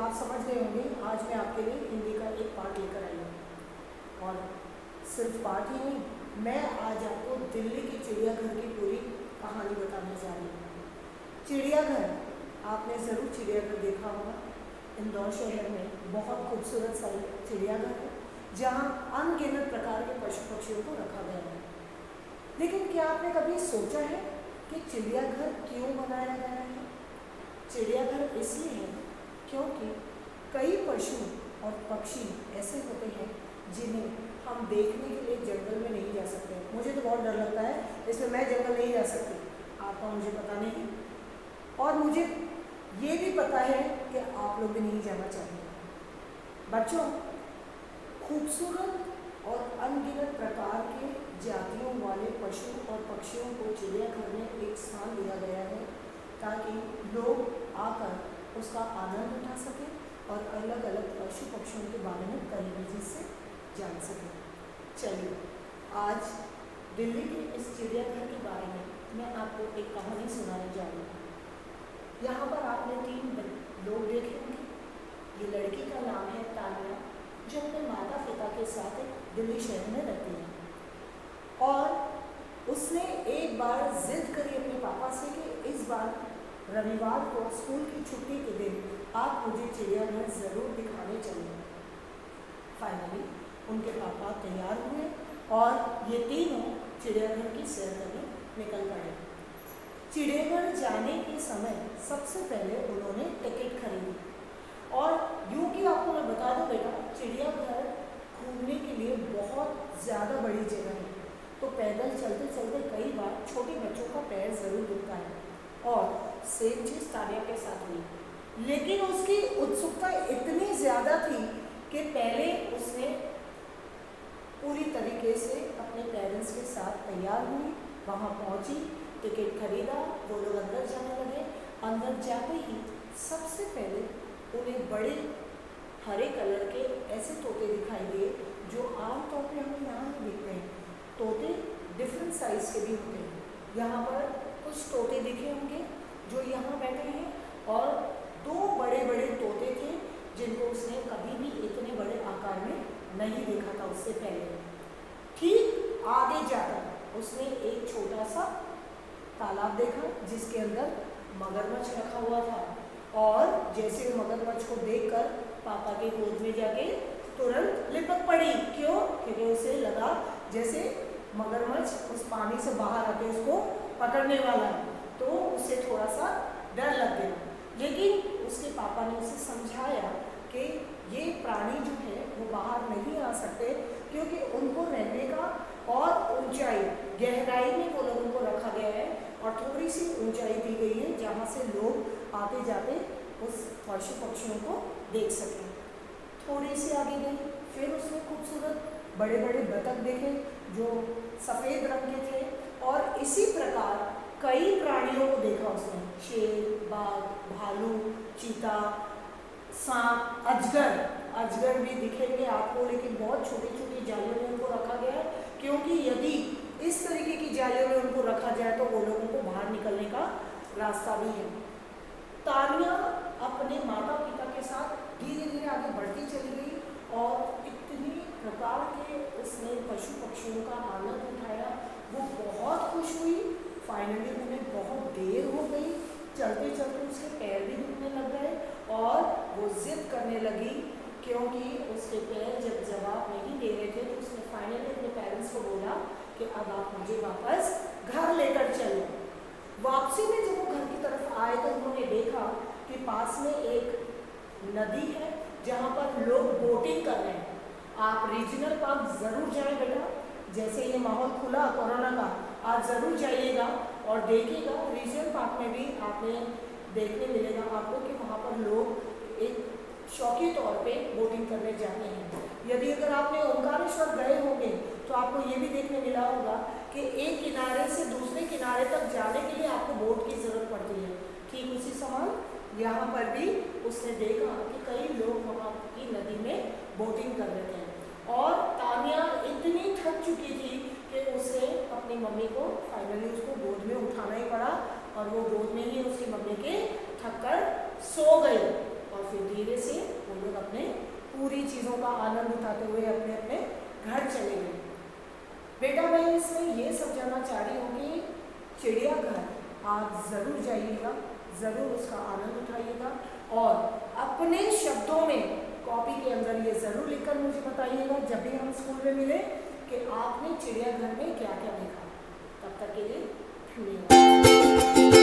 आप समझ गए होंगे आज मैं आपके लिए हिंदी का एक पार्ट लेकर आई हूँ। और सिर्फ पार्ट ही नहीं, मैं आज आपको दिल्ली के चिड़ियाघर की पूरी कहानी बताने जा रही हूँ। चिड़ियाघर, आपने ज़रूर चिड़ियाघर देखा होगा। इंदौर शहर में बहुत खूबसूरत सा चिड़ियाघर है जहाँ अनगिनत प्रकार के पशु पक्षियों को रखा गया है। लेकिन क्या आपने कभी सोचा है कि चिड़ियाघर क्यों बनाया गया है? चिड़ियाघर इसलिए है क्योंकि कई पशु और पक्षी ऐसे होते हैं जिन्हें हम देखने के लिए जंगल में नहीं जा सकते। मुझे तो बहुत डर लगता है, इसमें मैं जंगल नहीं जा सकती, आपका मुझे पता नहीं, और मुझे ये भी पता है कि आप लोग भी नहीं जाना चाहेंगे। बच्चों, खूबसूरत और अनगिनत प्रकार के जातियों वाले पशु और पक्षियों को चिड़ियाघर में एक स्थान दिया गया है ताकि लोग आकर उसका आनंद उठा सकें और अलग अलग पशु पक्षियों के बारे में करीबी से जान सकें। चलिए, आज दिल्ली के इस चिड़ियाघर के बारे में मैं आपको एक कहानी सुनाने जा रही हूँ। यहाँ पर आपने 3 लोग देखे होंगे। ये लड़की का नाम है तानिया, जो अपने माता पिता के साथ दिल्ली शहर में रहती है। और उसने एक बार जिद करी अपने पापा से कि इस बार रविवार को स्कूल की छुट्टी के दिन आप मुझे चिड़ियाघर ज़रूर दिखाने चलें। फाइनली उनके पापा तैयार हुए और ये तीनों चिड़ियाघर की सैर करने निकल पड़े। चिड़ियाघर जाने के समय सबसे पहले उन्होंने टिकट खरीदी। और यूँ कि आपको मैं बता दूं बेटा, चिड़ियाघर घूमने के लिए बहुत ज़्यादा बड़ी जगह है, तो पैदल चलते चलते कई बार छोटे बच्चों का पैर ज़रूर दुखता है। और सेम चीज़ तानिया के साथ हुई, लेकिन उसकी उत्सुकता इतनी ज़्यादा थी कि पहले उसने पूरी तरीके से अपने पेरेंट्स के साथ तैयार हुई, वहाँ पहुँची, टिकट खरीदा, वो लोग अंदर जाने लगे। अंदर जाते ही सबसे पहले उन्हें बड़े हरे कलर के ऐसे तोते दिखाई दिए जो आमतौर पे हमें यहाँ नहीं दिखते हैं। तोते डिफरेंट साइज़ के भी होते हैं। यहाँ पर कुछ तोते दिखे होंगे जो यहाँ बैठे हैं, और 2 बड़े बड़े तोते थे जिनको उसने कभी भी इतने बड़े आकार में नहीं देखा था उससे पहले। ठीक आगे जाकर उसने एक छोटा सा तालाब देखा जिसके अंदर मगरमच्छ रखा हुआ था, और जैसे वो मगरमच्छ को देखकर पापा के गोद में जाके तुरंत लिपट पड़ी। क्यों? क्योंकि उसे लगा जैसे मगरमच्छ उस पानी से बाहर आके उसको पकड़ने वाला है, तो उसे थोड़ा सा डर लग गया। लेकिन उसके पापा ने उसे समझाया कि ये प्राणी जो है वो बाहर नहीं आ सकते, क्योंकि उनको रहने का और ऊंचाई गहराई में वो लोगों को रखा गया है, और थोड़ी सी ऊंचाई दी गई है जहाँ से लोग आते जाते उस पशु पक्षियों को देख सकें। थोड़ी सी आगे गई, फिर उसने खूबसूरत बड़े बड़े बतख देखे जो सफ़ेद रंग के थे, और इसी प्रकार कई प्राणियों को देखा उसने। शेर, बाघ, भालू, चीता, सांप, अजगर भी दिखेंगे आपको, लेकिन बहुत छोटी छोटी जालियों में उनको रखा गया है, क्योंकि यदि इस तरीके की जालियों में उनको रखा जाए तो वो लोगों को बाहर निकलने का रास्ता भी है। तानिया अपने माता पिता के साथ धीरे धीरे आगे बढ़ती चली गई, और इतनी प्रकार के उसने पशु पक्षियों का आनंद उठाया। वो बहुत खुश हुई। फाइनली उन्हें बहुत देर हो गई, चलते चलते उसके पैर भी दुखने लग गए, और वो जिद करने लगी, क्योंकि उसके पैर जब जवाब नहीं दे रहे थे तो उसने फाइनली अपने पेरेंट्स को बोला कि अब आप मुझे वापस घर लेकर चलो। वापसी में जब वो घर की तरफ आए तो उन्होंने देखा कि पास में एक नदी है जहाँ पर लोग बोटिंग कर रहे हैं। आप रीजनल पार्क ज़रूर जाएं बेटा, जैसे ये माहौल खुला कोरोना का, आप ज़रूर जाइएगा और देखिएगा। रीजनल पार्क में भी आपने देखने मिलेगा आपको कि वहाँ पर लोग एक शौकी तौर पे बोटिंग करने जाते हैं। यदि अगर आपने ओंकारेश्वर गए होंगे तो आपको ये भी देखने मिला होगा कि एक किनारे से दूसरे किनारे तक जाने के लिए आपको बोट की ज़रूरत पड़ती है। ठीक उसी समान यहाँ पर भी उसने देखा कि कई लोग वहाँ की नदी में बोटिंग कर रहे थे, और तानिया इतनी थक चुकी थी कि उसे अपनी मम्मी को फाइनली उसको गोद में उठाना ही पड़ा, और वो गोद में ही उसकी मम्मी के थक कर सो गई। और फिर धीरे से वो लोग अपने पूरी चीज़ों का आनंद उठाते हुए अपने अपने घर चले गए। बेटा मैं इसमें ये सब जानना चाह रही हूँ कि चिड़ियाघर आप ज़रूर जाइएगा, ज़रूर उसका आनंद उठाइएगा और अपने शब्दों में कॉपी के अंदर ये ज़रूर लिखकर मुझे बताइएगा जब भी हम स्कूल में मिले कि आपने चिड़ियाघर में क्या क्या देखा। तब तक के लिए धन्यवाद।